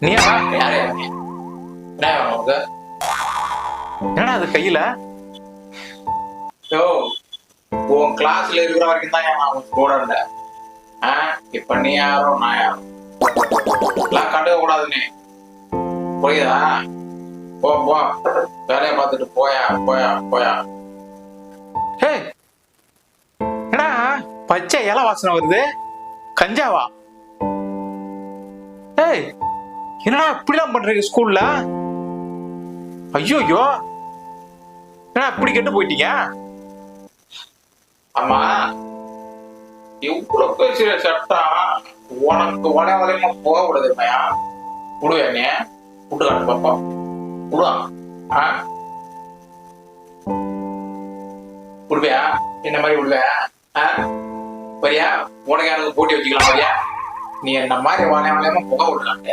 நீ யாரு நீ? என்ன வேணும் உனக்கு? என்னடா அது கையில? யோ, உன் கிளாஸ்ல இருக்கிற வரைக்கும் தான் நான் உன் கூட இருந்தேன். இப்ப நீ யாரோ நான் யாரோ எல்லாம் கண்டுக்க கூடாது நீ. புரியுதா? போ போ, வேலையை பார்த்துட்டு போயா போயா போயா. ஏய், என்னடா பச்சை இலை வாசனை வருது? கஞ்சாவா? ஏய், என்னடா இப்படிலாம் பண்றீங்க ஸ்கூல்ல? ஐயோ என்னடா இப்படி கெட்டு போயிட்டீங்க? ஆமா, இவ்வளவு பேசுற சட்டம் உனக்கு வளையமா போக கூடாதுமையா. விடுவே நீ? விட்டு காட்டு பாப்போம். விடுவா? விடுவியா? இந்த மாதிரி விடுவேன் வரியா? உனக்கு எனக்கு போட்டி வச்சுக்கலாம் வரியா? நீ என்ன மாதிரி வளையமா போக விடலாங்க.